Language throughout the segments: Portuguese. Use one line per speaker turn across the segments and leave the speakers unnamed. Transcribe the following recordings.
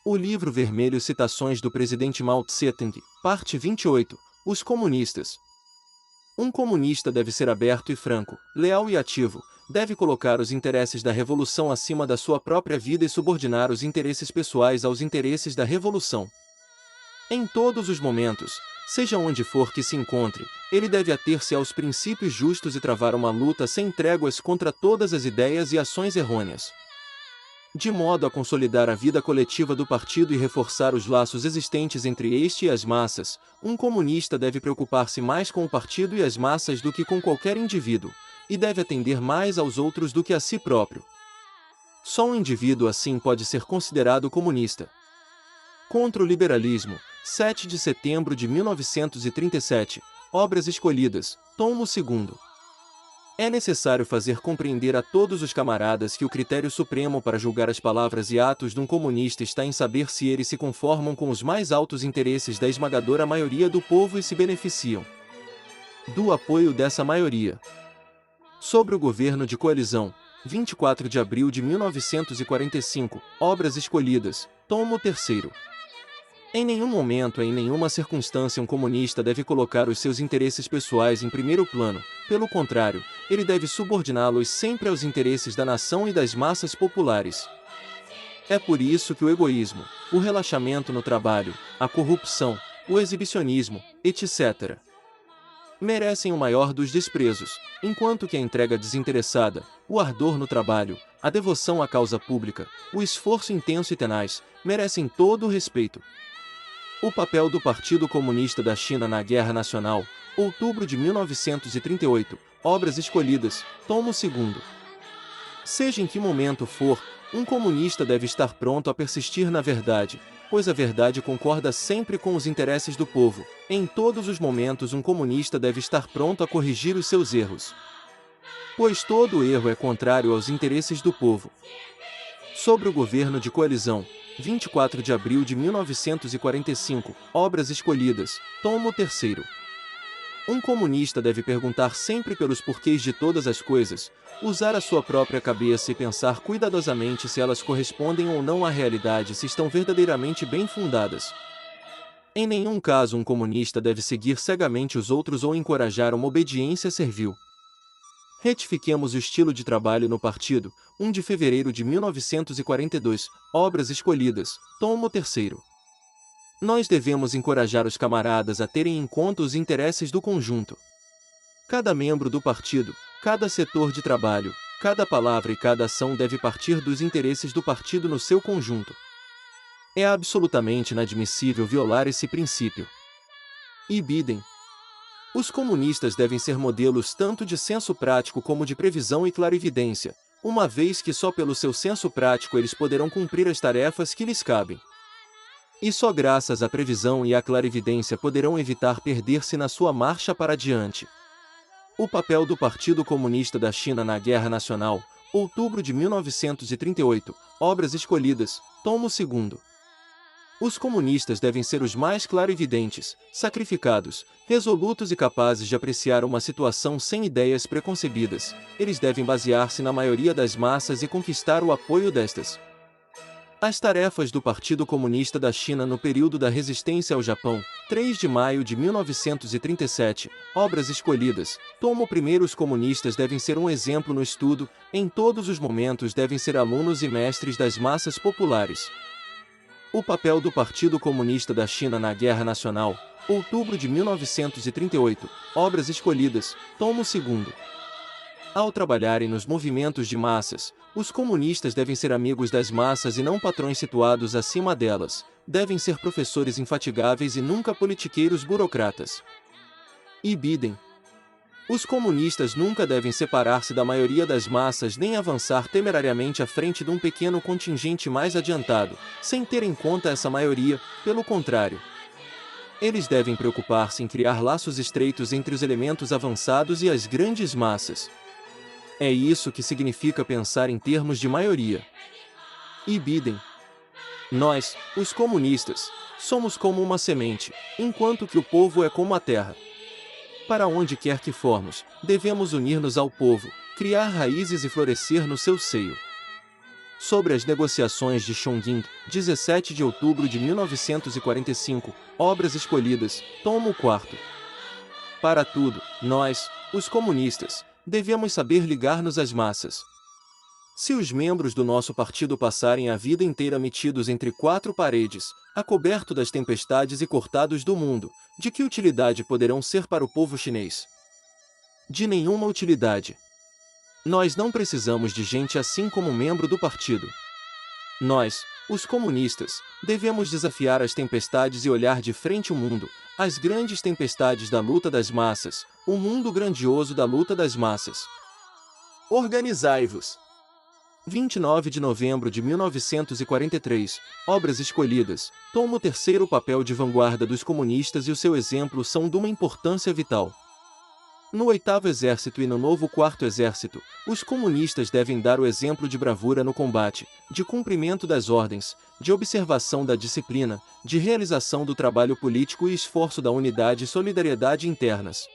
O Livro Vermelho Citações do Presidente Mao Tse-tung, parte 28, Os Comunistas. Um comunista deve ser aberto e franco, leal e ativo, deve colocar os interesses da revolução acima da sua própria vida e subordinar os interesses pessoais aos interesses da revolução. Em todos os momentos, seja onde for que se encontre, ele deve ater-se aos princípios justos e travar uma luta sem tréguas contra todas as ideias e ações errôneas. De modo a consolidar a vida coletiva do partido e reforçar os laços existentes entre este e as massas, um comunista deve preocupar-se mais com o partido e as massas do que com qualquer indivíduo, e deve atender mais aos outros do que a si próprio. Só um indivíduo assim pode ser considerado comunista. Contra o Liberalismo, 7 de setembro de 1937, Obras Escolhidas, tomo 2º. É necessário fazer compreender a todos os camaradas que o critério supremo para julgar as palavras e atos de um comunista está em saber se eles se conformam com os mais altos interesses da esmagadora maioria do povo e se beneficiam do apoio dessa maioria. Sobre o governo de coalizão, 24 de abril de 1945, Obras Escolhidas, tomo 3º. Em nenhum momento e em nenhuma circunstância um comunista deve colocar os seus interesses pessoais em primeiro plano, pelo contrário, ele deve subordiná-los sempre aos interesses da nação e das massas populares. É por isso que o egoísmo, o relaxamento no trabalho, a corrupção, o exibicionismo, etc., merecem o maior dos desprezos, enquanto que a entrega desinteressada, o ardor no trabalho, a devoção à causa pública, o esforço intenso e tenaz, merecem todo o respeito. O papel do Partido Comunista da China na Guerra Nacional, outubro de 1938, Obras Escolhidas, tomo 2º. Seja em que momento for, um comunista deve estar pronto a persistir na verdade, pois a verdade concorda sempre com os interesses do povo. Em todos os momentos um comunista deve estar pronto a corrigir os seus erros, pois todo erro é contrário aos interesses do povo. Sobre o governo de coalizão, 24 de abril de 1945, Obras Escolhidas, tomo 3º. Um comunista deve perguntar sempre pelos porquês de todas as coisas, usar a sua própria cabeça e pensar cuidadosamente se elas correspondem ou não à realidade, se estão verdadeiramente bem fundadas. Em nenhum caso um comunista deve seguir cegamente os outros ou encorajar uma obediência servil. Retifiquemos o estilo de trabalho no partido, 1 de fevereiro de 1942, Obras Escolhidas, tomo 3º. Nós devemos encorajar os camaradas a terem em conta os interesses do conjunto. Cada membro do partido, cada setor de trabalho, cada palavra e cada ação deve partir dos interesses do partido no seu conjunto. É absolutamente inadmissível violar esse princípio. Ibidem. Os comunistas devem ser modelos tanto de senso prático como de previsão e clarividência, uma vez que só pelo seu senso prático eles poderão cumprir as tarefas que lhes cabem. E só graças à previsão e à clarividência poderão evitar perder-se na sua marcha para adiante. O papel do Partido Comunista da China na Guerra Nacional, outubro de 1938, Obras Escolhidas, tomo 2º. Os comunistas devem ser os mais clarividentes, sacrificados, resolutos e capazes de apreciar uma situação sem ideias preconcebidas. Eles devem basear-se na maioria das massas e conquistar o apoio destas. As tarefas do Partido Comunista da China no período da resistência ao Japão, 3 de maio de 1937, Obras Escolhidas, tomo 1º. Os comunistas devem ser um exemplo no estudo, em todos os momentos devem ser alunos e mestres das massas populares. O papel do Partido Comunista da China na Guerra Nacional, outubro de 1938, Obras Escolhidas, tomo 2º. Ao trabalharem nos movimentos de massas, os comunistas devem ser amigos das massas e não patrões situados acima delas, devem ser professores infatigáveis e nunca politiqueiros burocratas. Ibidem. Os comunistas nunca devem separar-se da maioria das massas nem avançar temerariamente à frente de um pequeno contingente mais adiantado, sem ter em conta essa maioria, pelo contrário. Eles devem preocupar-se em criar laços estreitos entre os elementos avançados e as grandes massas. É isso que significa pensar em termos de maioria. Ibidem. Nós, os comunistas, somos como uma semente, enquanto que o povo é como a terra. Para onde quer que formos, devemos unir-nos ao povo, criar raízes e florescer no seu seio. Sobre as negociações de Chongqing, 17 de outubro de 1945, Obras Escolhidas, tomo 4. Para tudo, nós, os comunistas, devemos saber ligar-nos às massas. Se os membros do nosso partido passarem a vida inteira metidos entre quatro paredes, acoberto das tempestades e cortados do mundo, de que utilidade poderão ser para o povo chinês? De nenhuma utilidade. Nós não precisamos de gente assim como membro do partido. Nós, os comunistas, devemos desafiar as tempestades e olhar de frente o mundo, as grandes tempestades da luta das massas, o mundo grandioso da luta das massas. Organizai-vos! 29 de novembro de 1943, Obras Escolhidas, tomo 3º. O papel de vanguarda dos comunistas e o seu exemplo são de uma importância vital. No 8º Exército e no novo 4º Exército, os comunistas devem dar o exemplo de bravura no combate, de cumprimento das ordens, de observação da disciplina, de realização do trabalho político e esforço da unidade e solidariedade internas.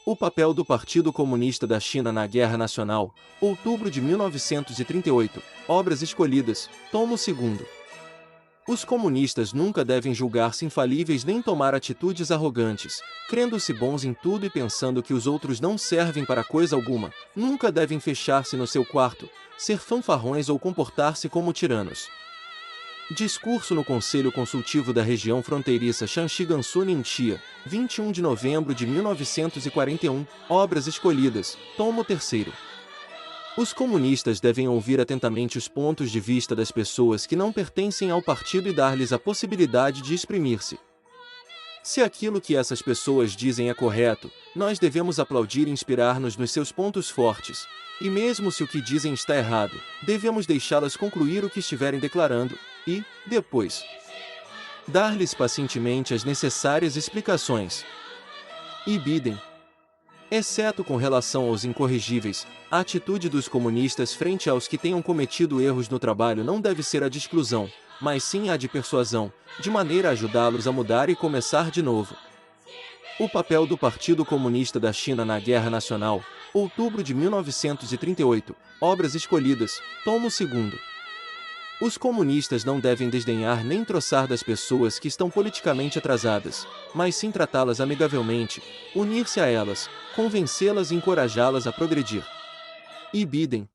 O papel do Partido Comunista da China na Guerra Nacional, outubro de 1938, Obras Escolhidas, tomo 2º. Os comunistas nunca devem julgar-se infalíveis nem tomar atitudes arrogantes, crendo-se bons em tudo e pensando que os outros não servem para coisa alguma. Nunca devem fechar-se no seu quarto, ser fanfarrões ou comportar-se como tiranos. Discurso no Conselho Consultivo da Região Fronteiriça Shanxi-Gansu-Ningxia, 21 de novembro de 1941, Obras Escolhidas, tomo 3º. Os comunistas devem ouvir atentamente os pontos de vista das pessoas que não pertencem ao partido e dar-lhes a possibilidade de exprimir-se. Se aquilo que essas pessoas dizem é correto, nós devemos aplaudir e inspirar-nos nos seus pontos fortes. E mesmo se o que dizem está errado, devemos deixá-las concluir o que estiverem declarando, e, depois, dar-lhes pacientemente as necessárias explicações. E Biden. Exceto com relação aos incorrigíveis, a atitude dos comunistas frente aos que tenham cometido erros no trabalho não deve ser a de exclusão, mas sim a de persuasão, de maneira a ajudá-los a mudar e começar de novo. O papel do Partido Comunista da China na Guerra Nacional, outubro de 1938, Obras Escolhidas, tomo 2º. Os comunistas não devem desdenhar nem troçar das pessoas que estão politicamente atrasadas, mas sim tratá-las amigavelmente, unir-se a elas, convencê-las e encorajá-las a progredir. E Biden.